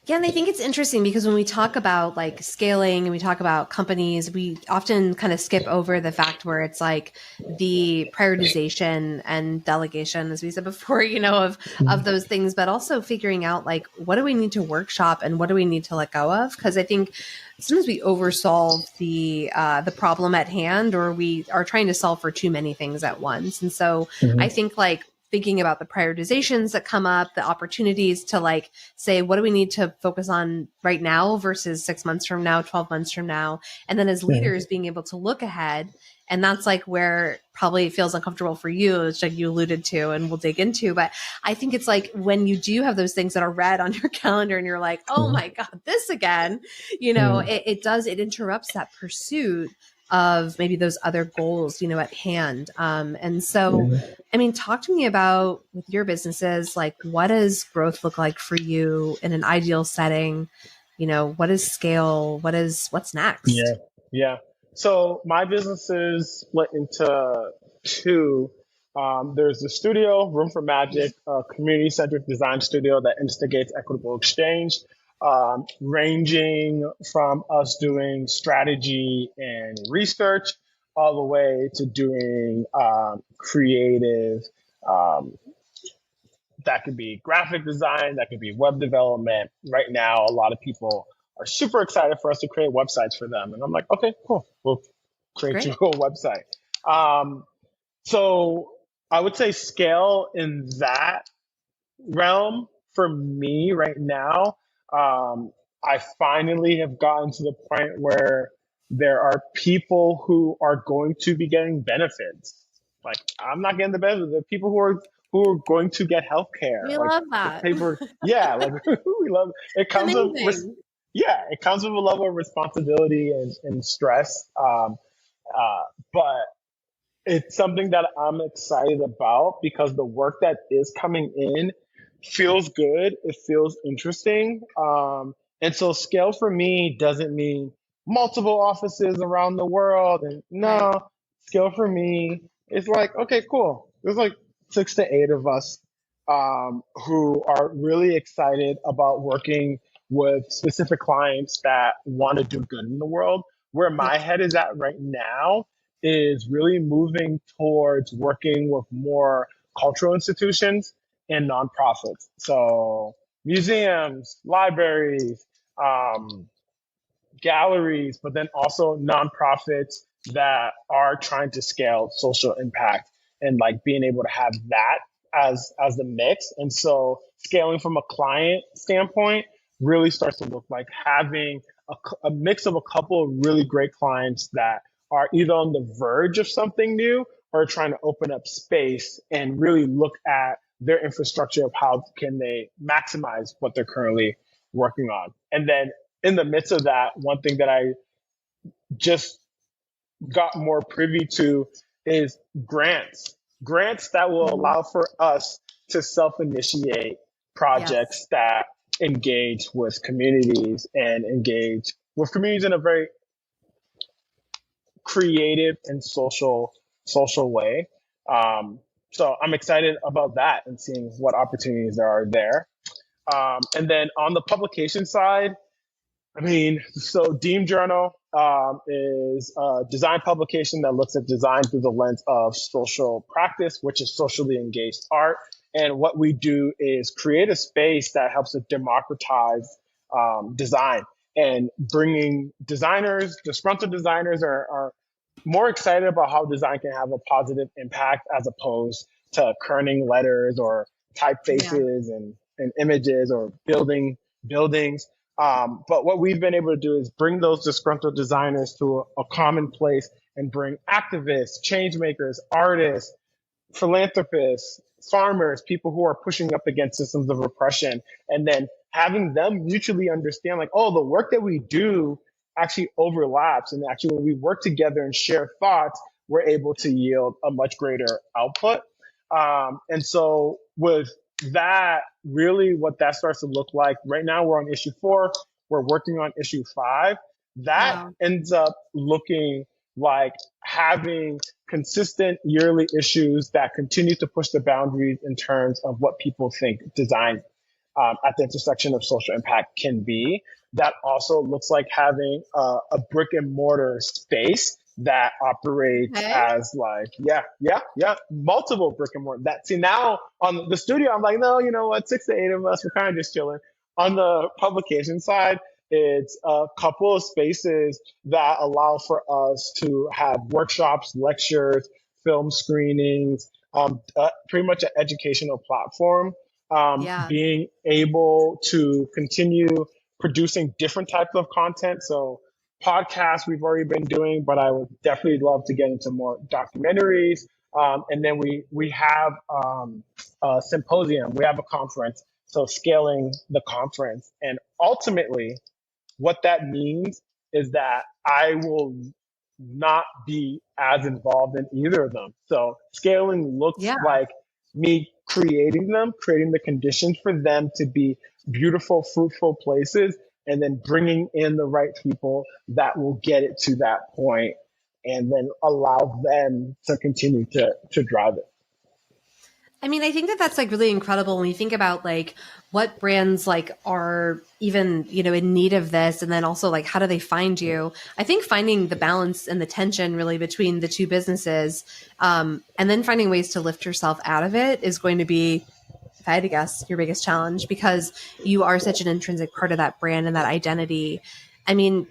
Yeah, and I think it's interesting because when we talk about like scaling and we talk about companies, we often kind of skip over the fact where it's like the prioritization and delegation, as we said before, of those things, but also figuring out like what do we need to workshop and what do we need to let go of? Because I think sometimes we oversolve the problem at hand, or we are trying to solve for too many things at once. And so I think like thinking about the prioritizations that come up, the opportunities to like say, what do we need to focus on right now versus 6 months from now, 12 months from now? And then as leaders being able to look ahead. And that's like where probably it feels uncomfortable for you, which like you alluded to and we'll dig into. But I think it's like when you do have those things that are red on your calendar and you're like, oh my God, this again, it interrupts that pursuit of maybe those other goals, at hand. And so, I mean, talk to me about with your businesses, like what does growth look like for you in an ideal setting? What is scale? What's next? Yeah, yeah. So my business is split into two. There's the studio, Room for Magic, a community-centric design studio that instigates equitable exchange, ranging from us doing strategy and research all the way to doing creative. Um, that could be graphic design, that could be web development. Right now, a lot of people are super excited for us to create websites for them. And I'm like, okay, cool. We'll create you Great. a website. Um, so I would say scale in that realm for me right now. I finally have gotten to the point where there are people who are going to be getting benefits. Like I'm not getting the benefits. The people who are going to get health care. We Like love the that. paper, yeah, like we love it. It It's comes with amazing. yeah, it comes with a level of responsibility and stress. But it's something that I'm excited about because the work that is coming in feels good. It feels interesting. And so scale for me doesn't mean multiple offices around the world. And Right. no, scale for me is like, okay, cool. There's like 6 to 8 of us who are really excited about working with specific clients that want to do good in the world. Where Yeah. my head is at right now is really moving towards working with more cultural institutions and nonprofits. So museums, libraries, um, galleries, but then also nonprofits that are trying to scale social impact and like being able to have that as the mix. And so scaling from a client standpoint really starts to look like having a mix of a couple of really great clients that are either on the verge of something new or trying to open up space and really look at their infrastructure of how can they maximize what they're currently working on. And then in the midst of that, one thing that I just got more privy to is grants that will Mhm. allow for us to self-initiate Yes. projects that engage with communities and engage with communities in a very creative and social way. So I'm excited about that and seeing what opportunities there are there. And then on the publication side, I mean, so Deem Journal is a design publication that looks at design through the lens of social practice, which is socially engaged art. And what we do is create a space that helps to democratize design and bringing designers, disgruntled designers are more excited about how design can have a positive impact as opposed to kerning letters or Yeah. typefaces and images or buildings. But what we've been able to do is bring those disgruntled designers to a common place and bring activists, change makers, artists, philanthropists, farmers, people who are pushing up against systems of oppression, and then having them mutually understand, like, oh, the work that we do actually overlaps. And actually, when we work together and share thoughts, we're able to yield a much greater output. And so, with that, really what that starts to look like right now, we're on issue 4, we're working on issue 5. That Wow. ends up looking like having consistent yearly issues that continue to push the boundaries in terms of what people think design at the intersection of social impact can be. That also looks like having a brick and mortar space that operates Okay. as like, multiple brick and mortar. That see now on the studio, I'm like, no, you know what, 6 to 8 of us, we're kind of just chilling. On the publication side, it's a couple of spaces that allow for us to have workshops, lectures, film screenings, pretty much an educational platform. Yeah. Being able to continue producing different types of content. So podcasts we've already been doing, but I would definitely love to get into more documentaries. And then we have a symposium, we have a conference. So scaling the conference. And ultimately, what that means is that I will not be as involved in either of them. So scaling looks Yeah. like me creating them, creating the conditions for them to be beautiful, fruitful places, and then bringing in the right people that will get it to that point and then allow them to continue to drive it. I mean, I think that that's like really incredible when you think about like what brands like are even, in need of this. And then also like, how do they find you? I think finding the balance and the tension really between the two businesses, and then finding ways to lift yourself out of it is going to be, if I had to guess, your biggest challenge because you are such an intrinsic part of that brand and that identity. I mean,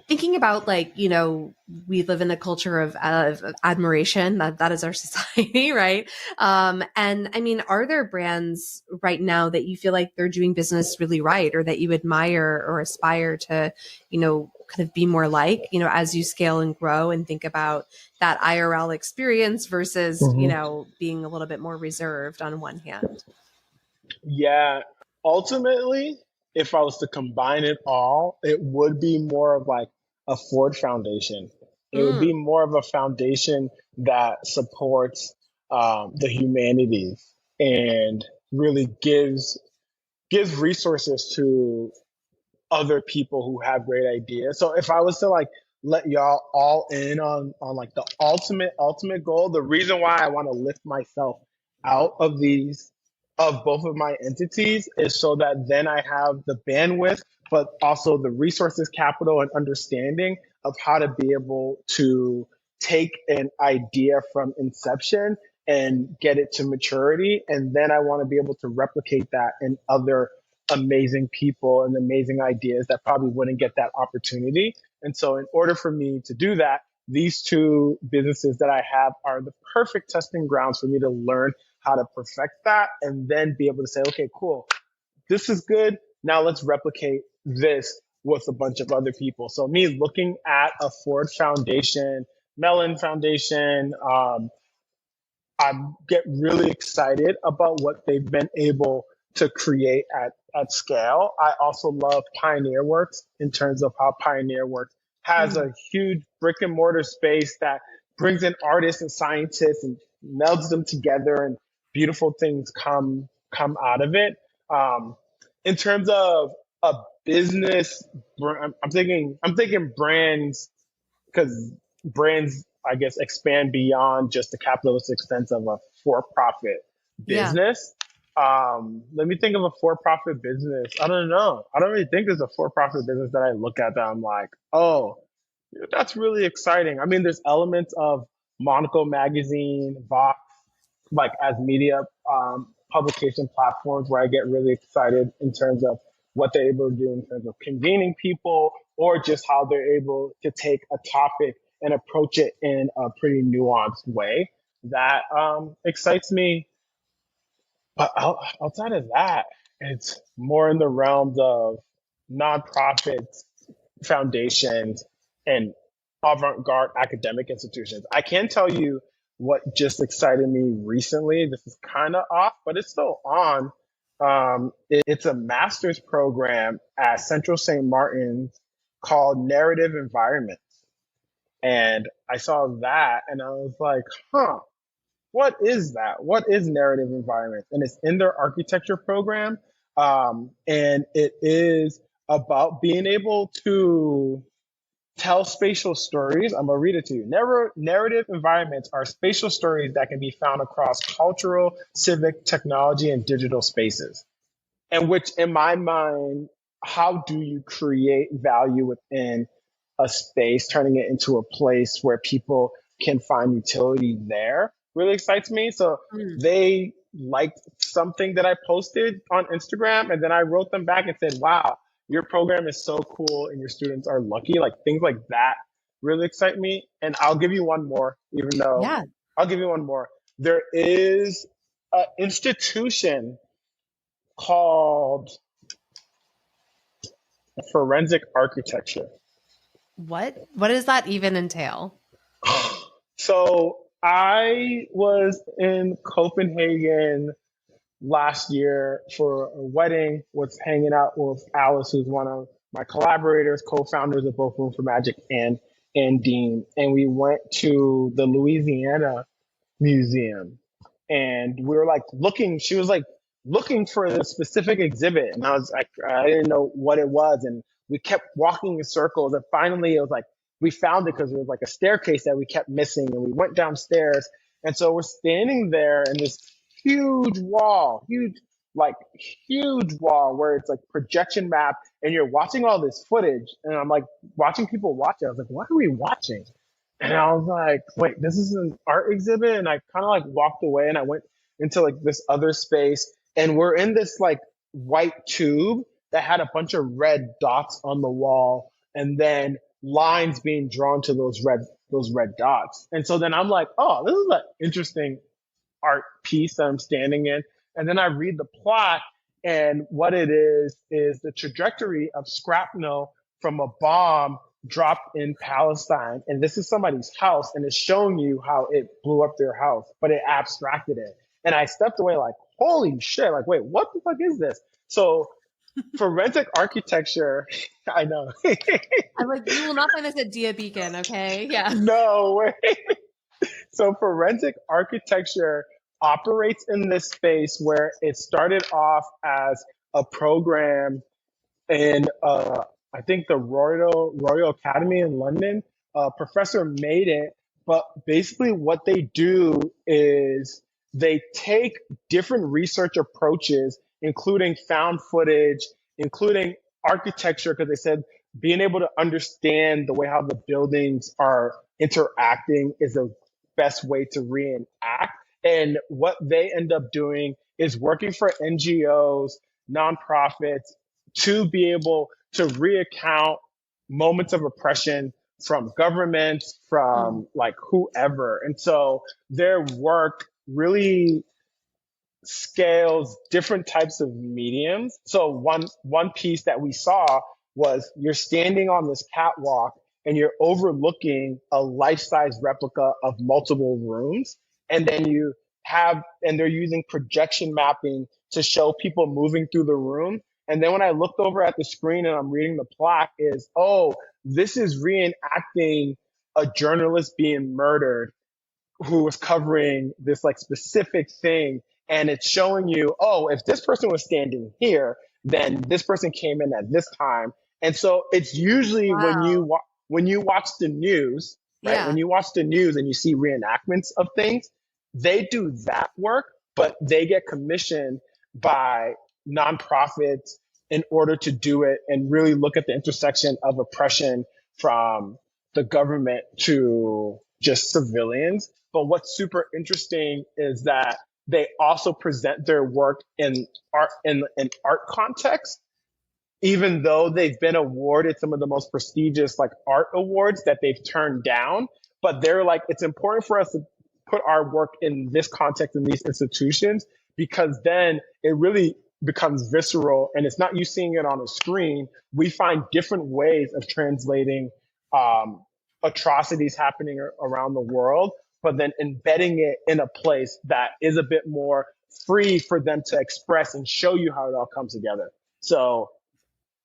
thinking about like, we live in a culture of admiration that is our society, right? And I mean, are there brands right now that you feel like they're doing business really right or that you admire or aspire to, kind of be more like, as you scale and grow and think about that IRL experience versus, Mm-hmm. being a little bit more reserved on one hand? Yeah. Ultimately, if I was to combine it all, it would be more of like a Ford Foundation. It would be Mm, more of a foundation that supports the humanities and really gives resources to other people who have great ideas. So if I was to like let y'all all in on like the ultimate goal, the reason why I want to lift myself out of these of both of my entities is so that then I have the bandwidth, but also the resources, capital, and understanding of how to be able to take an idea from inception and get it to maturity. And then I want to be able to replicate that in other amazing people and amazing ideas that probably wouldn't get that opportunity. And so, in order for me to do that, these two businesses that I have are the perfect testing grounds for me to learn how to perfect that and then be able to say, okay, cool, this is good. Now let's replicate this with a bunch of other people. So, me looking at a Ford Foundation, Mellon Foundation, I get really excited about what they've been able to create at scale. I also love Pioneer Works in terms of how Pioneer Works has mm, a huge brick and mortar space that brings in artists and scientists and melds them together and beautiful things come out of it. Um, in terms of a business, I'm thinking brands because brands, I guess, expand beyond just the capitalistic sense of a for-profit yeah. business. Let me think of a for-profit business. I don't know. I don't really think there's a for-profit business that I look at that I'm like, oh, that's really exciting. I mean, there's elements of Monaco magazine, Vox, like as media publication platforms where I get really excited in terms of what they're able to do in terms of convening people or just how they're able to take a topic and approach it in a pretty nuanced way. That excites me. But outside of that, it's more in the realms of nonprofits, foundations, and avant-garde academic institutions. I can tell you what just excited me recently. This is kind of off, but it's still on. It's a master's program at Central St. Martin's called Narrative Environment. And I saw that and I was like, huh, what is that? What is narrative environment? And it's in their architecture program. And it is about being able to tell spatial stories. I'm going to read it to you. Narrative environments are spatial stories that can be found across cultural, civic, technology, and digital spaces. And which, in my mind, how do you create value within a space, turning it into a place where people can find utility there really excites me. So they liked something that I posted on Instagram, and then I wrote them back and said, wow, your program is so cool and your students are lucky. Like things like that really excite me. And I'll give you one more, even though Yeah. I'll give you one more. There is an institution called forensic architecture. What does that even entail? So I was in Copenhagen last year for a wedding, was hanging out with Alice, who's one of my collaborators, co-founders of both Room for Magic and Deem. And we went to the Louisiana Museum and we were like looking, she was like looking for the specific exhibit. And I was like, I didn't know what it was. And we kept walking in circles. And finally it was like, we found it because there was like a staircase that we kept missing. And we went downstairs. And so we're standing there in this huge wall, like huge wall where it's like projection map and you're watching all this footage. And I'm like watching people watch it. I was like, what are we watching? And I was like, wait, this is an art exhibit? And I kind of like walked away and I went into like this other space and we're in this like white tube that had a bunch of red dots on the wall and then lines being drawn to those red dots. And so then I'm like, oh, this is an interesting art piece that I'm standing in. And then I read the plot and what it is the trajectory of shrapnel from a bomb dropped in Palestine. And this is somebody's house and it's showing you how it blew up their house, but it abstracted it. And I stepped away like, holy shit, like, wait, what the fuck is this? So forensic architecture, I know. I'm like, you will not find this at Dia Beacon, okay? Yeah. No way. So forensic architecture operates in this space where it started off as a program in I think the Royal Academy in London. A professor made it, but basically what they do is they take different research approaches, including found footage, including architecture, because they said being able to understand the way how the buildings are interacting is the best way to reenact. And what they end up doing is working for NGOs, nonprofits, to be able to reaccount moments of oppression from governments, from like whoever. And so their work really scales different types of mediums. So one piece that we saw was you're standing on this catwalk and you're overlooking a life-size replica of multiple rooms. And then and they're using projection mapping to show people moving through the room. And then when I looked over at the screen and I'm reading the plaque is, oh, this is reenacting a journalist being murdered who was covering this like specific thing. And it's showing you, oh, if this person was standing here, then this person came in at this time. And so it's usually when you watch the news, right? Yeah. When you watch the news and you see reenactments of things, they do that work, but they get commissioned by nonprofits in order to do it and really look at the intersection of oppression from the government to just civilians. But what's super interesting is that they also present their work in art context, even though they've been awarded some of the most prestigious like art awards that they've turned down. But they're like, it's important for us to put our work in this context in these institutions, because then it really becomes visceral, and it's not you seeing it on a screen. We find different ways of translating atrocities happening around the world, but then embedding it in a place that is a bit more free for them to express and show you how it all comes together. So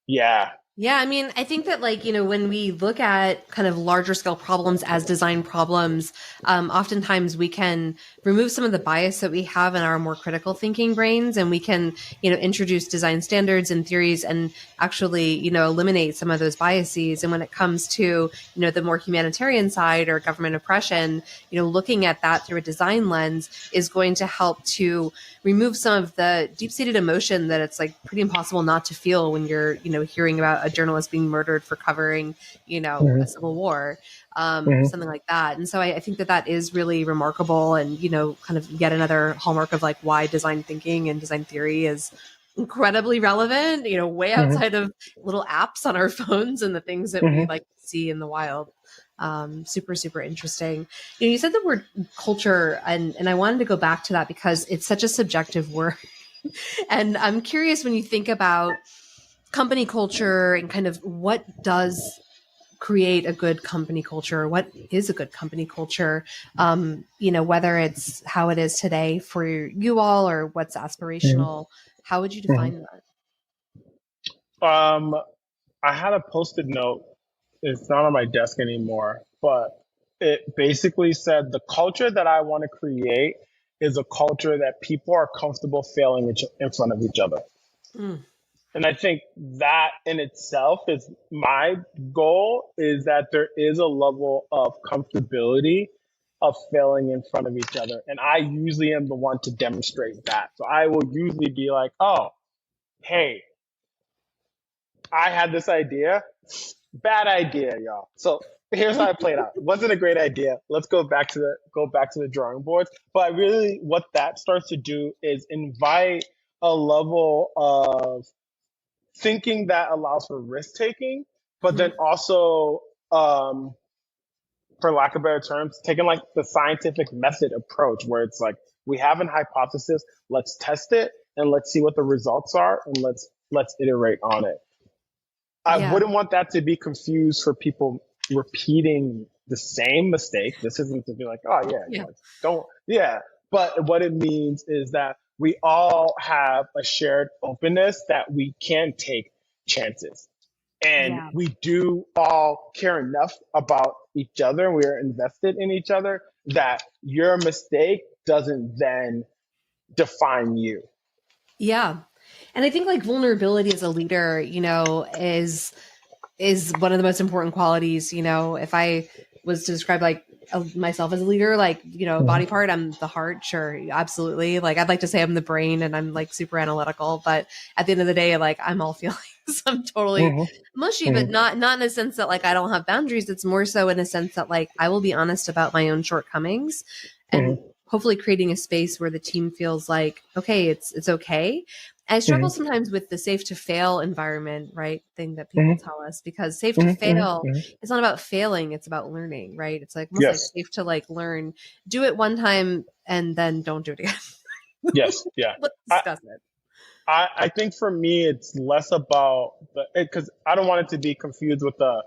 yeah. Yeah, I mean, I think that when we look at kind of larger scale problems as design problems, oftentimes we can remove some of the bias that we have in our more critical thinking brains, and we can, introduce design standards and theories and actually, eliminate some of those biases. And when it comes to, the more humanitarian side or government oppression, looking at that through a design lens is going to help to remove some of the deep-seated emotion that it's like pretty impossible not to feel when you're, hearing about a journalist being murdered for covering, a civil war, something like that. And so I think that is really remarkable, and, kind of yet another hallmark of like why design thinking and design theory is incredibly relevant, way outside of little apps on our phones and the things that we like to see in the wild. Super, super interesting. You said the word culture, and I wanted to go back to that because it's such a subjective word. And I'm curious, when you think about company culture and kind of what does create a good company culture, what is a good company culture, whether it's how it is today for you all or what's aspirational, how would you define that? I had a Post-it note. It's not on my desk anymore, but it basically said the culture that I want to create is a culture that people are comfortable failing in front of each other. And I think that in itself is my goal, is that there is a level of comfortability of failing in front of each other. And I usually am the one to demonstrate that. So I will usually be like, oh, hey, I had this idea. Bad idea, y'all. So here's how I played out. It wasn't a great idea. Let's go back to the drawing boards. But really what that starts to do is invite a level of thinking that allows for risk taking, but then also, for lack of better terms, taking like the scientific method approach, where it's like, we have an hypothesis, let's test it and let's see what the results are, and let's iterate on it. I wouldn't want that to be confused for people repeating the same mistake. This isn't to be like, oh yeah. Don't. But what it means is that we all have a shared openness that we can take chances. And we do all care enough about each other, and we are invested in each other, that your mistake doesn't then define you. Yeah. And I think like vulnerability as a leader, is one of the most important qualities. If I was to describe like myself as a leader, like, body part, I'm the heart. Sure. Absolutely. Like, I'd like to say I'm the brain and I'm like super analytical, but at the end of the day, like, I'm all feelings. I'm totally mushy, but not in a sense that like I don't have boundaries. It's more so in a sense that like I will be honest about my own shortcomings, and hopefully creating a space where the team feels like, okay, it's okay. I struggle sometimes with the safe to fail environment, right? Thing that people tell us, because safe to fail, it's not about failing, it's about learning, right? It's like, almost like safe to like learn, do it one time and then don't do it again. Yes. Yeah. Let's discuss it. I think for me, it's less about because I don't want it to be confused with the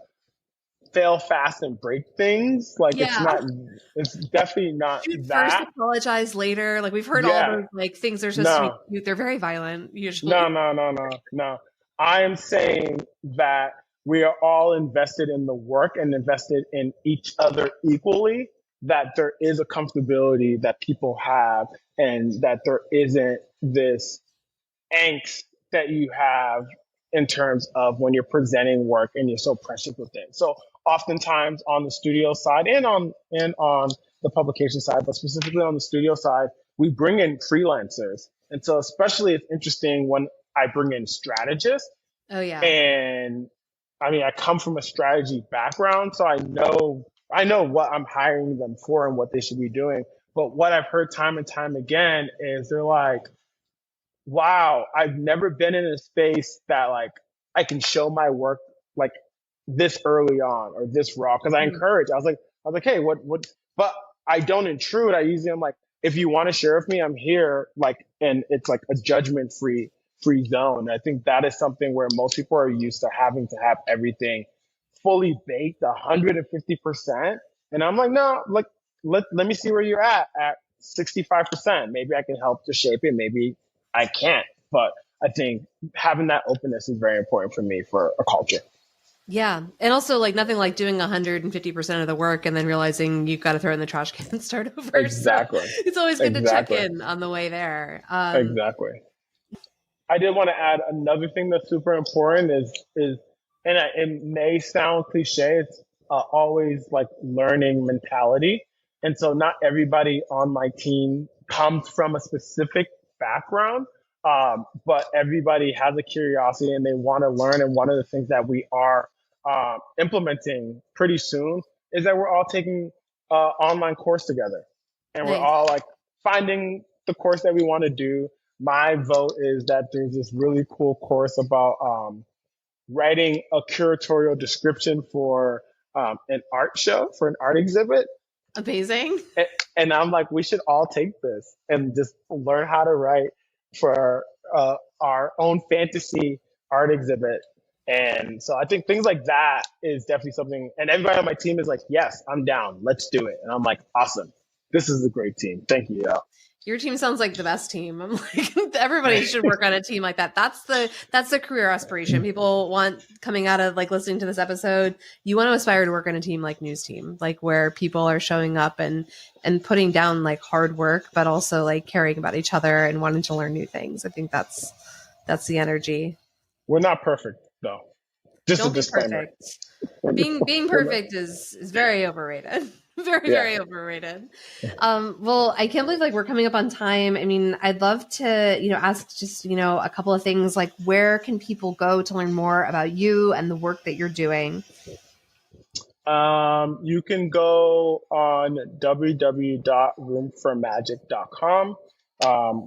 fail fast and break things. Like it's definitely not Shoot that. First, apologize later. Like we've heard all those like things are supposed to be cute. They're very violent usually. No. I am saying that we are all invested in the work and invested in each other equally, that there is a comfortability that people have, and that there isn't this angst that you have in terms of when you're presenting work and you're so precious with it. So oftentimes on the studio side and on the publication side, but specifically on the studio side, we bring in freelancers. And so especially it's interesting when I bring in strategists. Oh yeah. And I mean, I come from a strategy background, so I know what I'm hiring them for and what they should be doing. But what I've heard time and time again is they're like, wow, I've never been in a space that like I can show my work like this early on or this raw. Cause I encourage, I was like, hey, but I don't intrude. I usually am like, if you want to share with me, I'm here. Like, and it's like a judgment free zone. I think that is something where most people are used to having to have everything fully baked 150%. And I'm like, no, like, let me see where you're at 65%. Maybe I can help to shape it. Maybe I can't. But I think having that openness is very important for me for a culture. Yeah. And also like nothing like doing 150% of the work and then realizing you've got to throw in the trash can and start over. Exactly. So it's always good to check in on the way there. Exactly. I did want to add another thing that's super important is and it may sound cliche, it's always like learning mentality. And so not everybody on my team comes from a specific background, but everybody has a curiosity and they want to learn. And one of the things that we are implementing pretty soon is that we're all taking online course together, and we're Nice. all like finding the course that we want to do. My vote is that there's this really cool course about writing a curatorial description for an art show, for an art exhibit. Amazing. And I'm like, we should all take this and just learn how to write for our own fantasy art exhibit. And so I think things like that is definitely something. And everybody on my team is like, yes, I'm down. Let's do it. And I'm like, awesome. This is a great team. Thank you. Your team sounds like the best team. I'm like, everybody should work on a team like that. That's the career aspiration people want coming out of like listening to this episode. You want to aspire to work on a team like Nu's team, like where people are showing up and putting down like hard work, but also like caring about each other and wanting to learn new things. I think that's the energy. We're not perfect though. Just Don't a disclaimer. Being perfect is very overrated. Very overrated. Well, I can't believe like we're coming up on time. I mean, I'd love to, ask just, a couple of things like where can people go to learn more about you and the work that you're doing? You can go on www.roomformagic.com.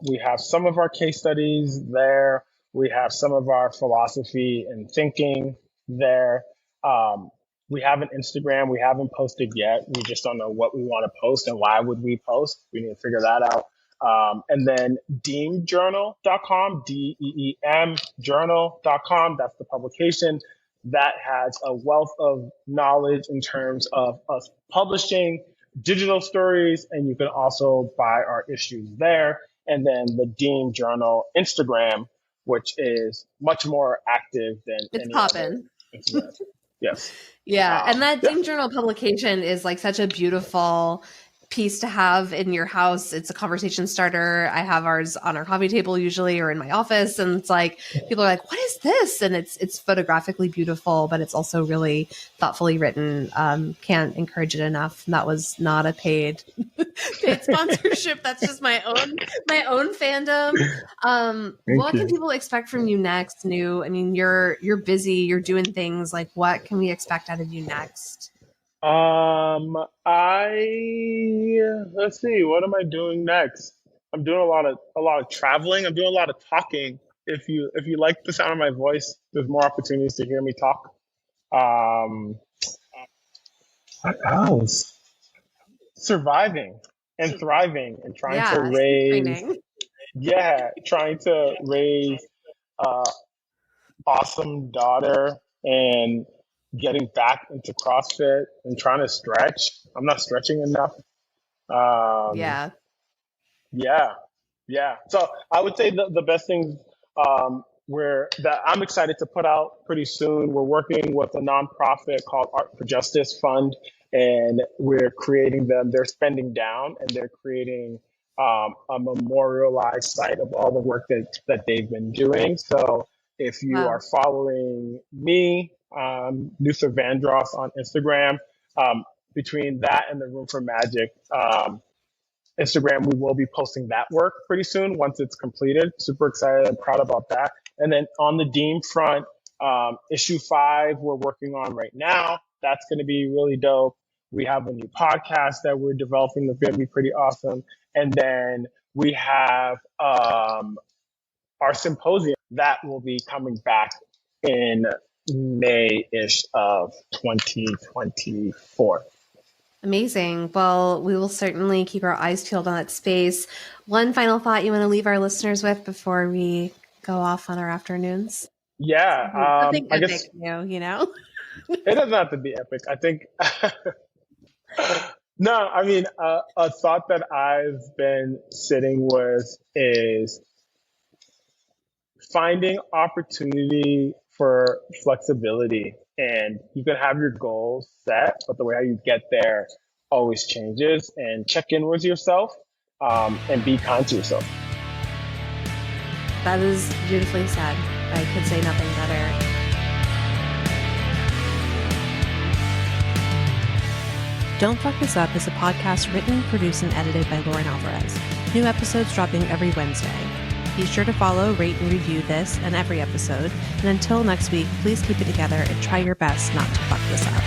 We have some of our case studies there. We have some of our philosophy and thinking there. We have an Instagram. We haven't posted yet. We just don't know what we want to post and why would we post. We need to figure that out. And then deemjournal.com, DEEM journal.com. That's the publication that has a wealth of knowledge in terms of us publishing digital stories. And you can also buy our issues there. And then the Deem Journal Instagram, which is much more active than it's popping. Yes. Yeah. And that Deem Journal publication is like such a beautiful piece to have in your house. It's a conversation starter. I have ours on our coffee table usually or in my office. And it's like, people are like, what is this? And it's photographically beautiful, but it's also really thoughtfully written. Can't encourage it enough. And that was not a paid sponsorship. That's just my own fandom. What can people expect from you next, Nu? I mean, you're busy, you're doing things. Like what can we expect out of you next? Let's see, what am I doing next? I'm doing a lot of traveling. I'm doing a lot of talking. If you like the sound of my voice, there's more opportunities to hear me talk. What else? Surviving and thriving and trying to raise awesome daughter and getting back into CrossFit and trying to stretch. I'm not stretching enough. Yeah. So I would say the best things that I'm excited to put out pretty soon. We're working with a nonprofit called Art for Justice Fund, and we're creating them. They're spending down, and they're creating a memorialized site of all the work that they've been doing. So if you are following me, Luther Vandross on Instagram, between that and the Room for Magic, Instagram, we will be posting that work pretty soon once it's completed. Super excited and proud about that. And then on the Deem front, issue 5 we're working on right now. That's going to be really dope. We have a new podcast that we're developing that's going to be pretty awesome. And then we have our symposium that will be coming back in May-ish of 2024. Amazing. Well, we will certainly keep our eyes peeled on that space. One final thought you want to leave our listeners with before we go off on our afternoons? Yeah. Something I epic, guess you know? it doesn't have to be epic. I think, no, I mean, a thought that I've been sitting with is finding opportunity for flexibility. And you can have your goals set, but the way how you get there always changes. And check in with yourself and be kind to yourself. That is beautifully said. I could say nothing better. Don't Fuck This Up is a podcast written, produced, and edited by Lauren Alvarez. New episodes dropping every Wednesday. Be sure to follow, rate, and review this and every episode. And until next week, please keep it together and try your best not to fuck this up.